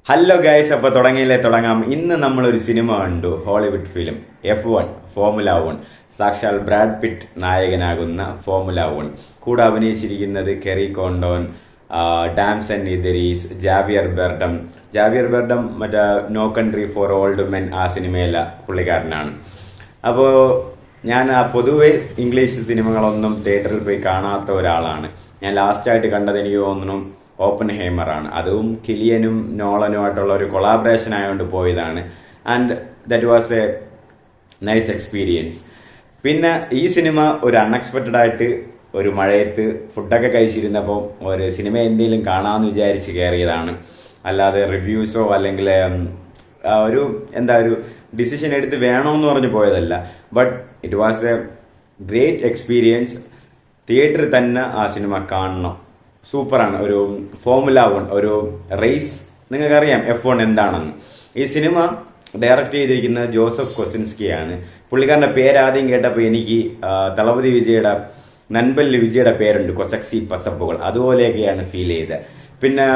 Hello guys, അപ്പോൾ തുടങ്ങാം. ഇന്ന് നമ്മളൊരു സിനിമ കണ്ടു, ഹോളിവുഡ് ഫിലിം F1 ഫോർമുല 1. സാക്ഷാൽ ബ്രാഡ് പിറ്റ് നായകനാകുന്ന ഫോർമുല 1. കൂടെ അഭിനയിച്ചിരിക്കുന്നത് കെറി കോണ്ടോൺ, ഡാംസൺ ഇദരീസ്, ജാവിയർ ബെർഡം മറ്റേ no country for old men ആ സിനിമയിലെ പുള്ളിക്കാരനാണ്. അപ്പോൾ ഞാൻ പൊതുവെ ഇംഗ്ലീഷ് സിനിമകളൊന്നും തിയേറ്ററിൽ പോയി കാണാത്ത ഒരാളാണ്. ഞാൻ ലാസ്റ്റായിട്ട് കണ്ടത് എനിക്ക് തോന്നുന്നു ഓപ്പൺ ഹേമറാണ്. അതും കിലിയനും നോളനുമായിട്ടുള്ള ഒരു കൊളാബറേഷൻ ആയതുകൊണ്ട് പോയതാണ്. And that was A nice experience. പിന്നെ ഈ സിനിമ ഒരു അൺഎക്സ്പെക്റ്റഡ് ആയിട്ട് ഒരു മഴയത്ത് ഫുഡൊക്കെ കഴിച്ചിരുന്നപ്പോൾ ഒരു സിനിമ എന്തെങ്കിലും കാണാമെന്ന് വിചാരിച്ച് കയറിയതാണ്. അല്ലാതെ റിവ്യൂസോ അല്ലെങ്കിൽ ഒരു ഡിസിഷൻ എടുത്ത് വേണമെന്ന് പറഞ്ഞ് പോയതല്ല. But it was a great experience. തിയേറ്ററിൽ തന്നെ ആ സിനിമ കാണണം. സൂപ്പറാണ്. ഒരു ഫോർമുല 1 ഒരു റേസ്. നിങ്ങൾക്കറിയാം F1 എന്താണെന്ന്. ഈ സിനിമ ഡയറക്റ്റ് ചെയ്തിരിക്കുന്നത് ജോസഫ് കൊസിൻസ്കിയാണ്. പുള്ളിക്കാരന്റെ പേരാദ്യം കേട്ടപ്പോൾ എനിക്ക് തളപതി വിജയുടെ നൻപല്ലി വിജയുടെ പേരുണ്ട്, കൊസക്സി പസപ്പുകൾ, അതുപോലെയൊക്കെയാണ് ഫീൽ ചെയ്തത്. പിന്നെ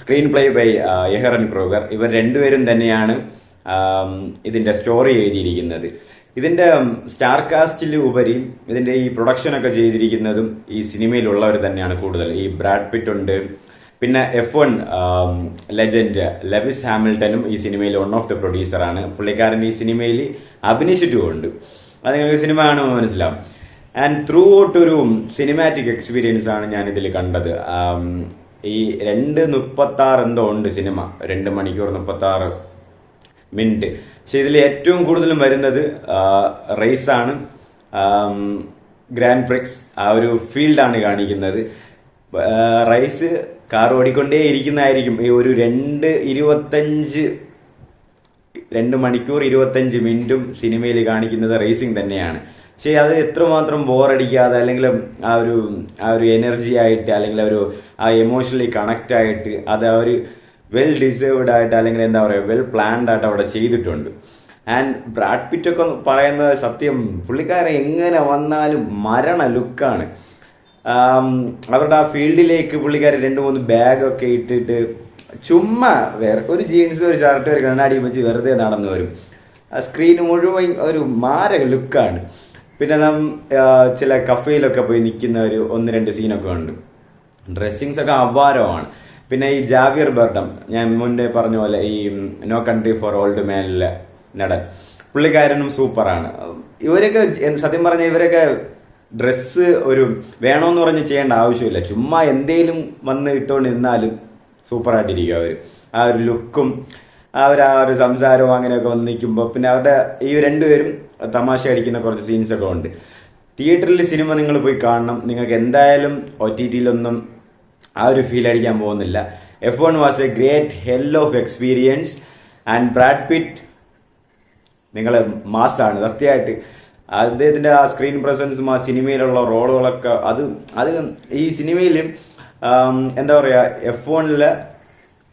സ്ക്രീൻ പ്ലേ ബൈ യെഹറൻ ക്രൂഗർ. ഇവർ രണ്ടുപേരും തന്നെയാണ് ഇതിന്റെ സ്റ്റോറി എഴുതിയിരിക്കുന്നത്. ഇതിന്റെ സ്റ്റാർ കാസ്റ്റിൽ ഉപരി ഇതിന്റെ ഈ പ്രൊഡക്ഷൻ ഒക്കെ ചെയ്തിരിക്കുന്നതും ഈ സിനിമയിലുള്ളവർ തന്നെയാണ് കൂടുതൽ. ഈ ബ്രാഡ് പിറ്റ് ഉണ്ട്, പിന്നെ F1 ലെജൻഡ് ലെവിസ് ഹാമിൽട്ടനും ഈ സിനിമയിൽ വൺ ഓഫ് ദ പ്രൊഡ്യൂസറാണ്. പുള്ളിക്കാരൻ ഈ സിനിമയിൽ അഭിനയിച്ചിട്ടുമുണ്ട്. അത് നിങ്ങൾക്ക് സിനിമ കാണുമ്പോൾ മനസ്സിലാവും. ആൻഡ് ത്രൂ ഔട്ട് ഒരു സിനിമാറ്റിക് എക്സ്പീരിയൻസ് ആണ് ഞാൻ ഇതിൽ കണ്ടത്. ഈ 2:36 എന്തോ ഉണ്ട് സിനിമ, 2 മണിക്കൂർ 36 മിനിറ്റ്. പക്ഷെ ഇതിൽ ഏറ്റവും കൂടുതലും വരുന്നത് റേസാണ്, ഗ്രാൻഡ് പ്രിക്സ്, ആ ഒരു ഫീൽഡാണ് കാണിക്കുന്നത്. റേസ് കാർ ഓടിക്കൊണ്ടേ ഇരിക്കുന്നതായിരിക്കും. ഈ ഒരു 2 മണിക്കൂർ 25 മിനിറ്റും സിനിമയിൽ കാണിക്കുന്നത് റേസിംഗ് തന്നെയാണ്. പക്ഷെ അത് എത്രമാത്രം ബോറടിക്കാതെ അല്ലെങ്കിൽ ആ ഒരു എനർജി ആയിട്ട് അല്ലെങ്കിൽ ആ എമോഷണലി കണക്ട് ആയിട്ട് അത് ആ ഒരു വെൽ ഡിസേർവ്ഡ് ആയിട്ട് അല്ലെങ്കിൽ വെൽ പ്ലാൻഡ് ആയിട്ട് അവിടെ ചെയ്തിട്ടുണ്ട്. ആൻഡ് ബ്രാഡ് പിറ്റ് ഒക്കെ പറയുന്നത് സത്യം, പുള്ളിക്കാരൻ എങ്ങനെ വന്നാലും മരണ ലുക്കാണ്. അവരുടെ ആ ഫീൽഡിലേക്ക് പുള്ളിക്കാരൻ 2-3 ബാഗൊക്കെ ഇട്ടിട്ട് ചുമ്മാ വേറെ ഒരു ജീൻസ് ഒരു ഷർട്ട് ഒരു കണ്ണാടി വെച്ച് വെറുതെ നടന്നു വരും. ആ സ്ക്രീൻ മുഴുവൻ ഒരു മാരക ലുക്കാണ്. പിന്നെ ചില കഫേയിലൊക്കെ പോയി നിൽക്കുന്ന ഒരു 1-2 സീനൊക്കെ ഉണ്ട്. ഡ്രസ്സിങ്സ് ഒക്കെ അപാരമാണ്. പിന്നെ ഈ ജാവിയർ ബെർഡം, ഞാൻ മുന്നേ പറഞ്ഞ പോലെ ഈ നോ കൺട്രി ഫോർ ഓൾഡ് മാനിലെ നടൻ, പുള്ളിക്കാരനും സൂപ്പറാണ്. ഇവരൊക്കെ സത്യം പറഞ്ഞ ഇവരൊക്കെ ഡ്രസ്സ് ഒരു വേണമെന്ന് പറഞ്ഞ് ചെയ്യേണ്ട ആവശ്യമില്ല. ചുമ്മാ എന്തേലും വന്ന് ഇട്ടുകൊണ്ട് നിന്നാലും സൂപ്പറായിട്ടിരിക്കും അവർ. ആ ഒരു ലുക്കും ആ ഒരു സംസാരവും അങ്ങനെയൊക്കെ വന്ന് നിൽക്കുമ്പോൾ പിന്നെ അവരുടെ ഈ രണ്ടുപേരും തമാശ അടിക്കുന്ന കുറച്ച് സീൻസൊക്കെ ഉണ്ട്. തിയേറ്ററിൽ സിനിമ നിങ്ങൾ പോയി കാണണം. നിങ്ങൾക്ക് എന്തായാലും OTT-യിലൊന്നും ആ ഒരു ഫീൽ അടിക്കാൻ പോകുന്നില്ല. F1 was a great hell of experience. And Brad Pitt നിങ്ങൾ മാസാണ് സത്യമായിട്ട്. അദ്ദേഹത്തിന്റെ ആ സ്ക്രീൻ പ്രസൻസും ആ സിനിമയിലുള്ള റോളുകളൊക്കെ അത് ഈ സിനിമയിൽ F1-ലെ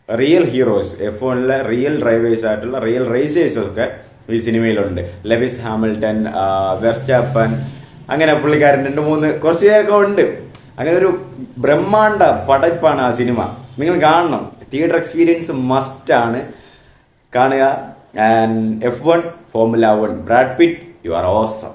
റിയൽ ഹീറോസ്, F1-ലെ റിയൽ ഡ്രൈവേഴ്സ് ആയിട്ടുള്ള റിയൽ റേസേഴ്സ് ഒക്കെ ഈ സിനിമയിലുണ്ട്. ലെവിസ് ഹാമിൽട്ടൺ, വെർസ്റ്റാപ്പൻ, അങ്ങനെ പുള്ളിക്കാരൻ 2-3 കുറച്ച് പേരൊക്കെ ഉണ്ട്. അങ്ങനെ ഒരു ബ്രഹ്മാണ്ഡ പടപ്പാണ് ആ സിനിമ. നിങ്ങൾ കാണണം. തിയേറ്റർ എക്സ്പീരിയൻസ് മസ്റ്റ് ആണ്. കാണുക. And F1 formula 1 Brad pit, you are awesome.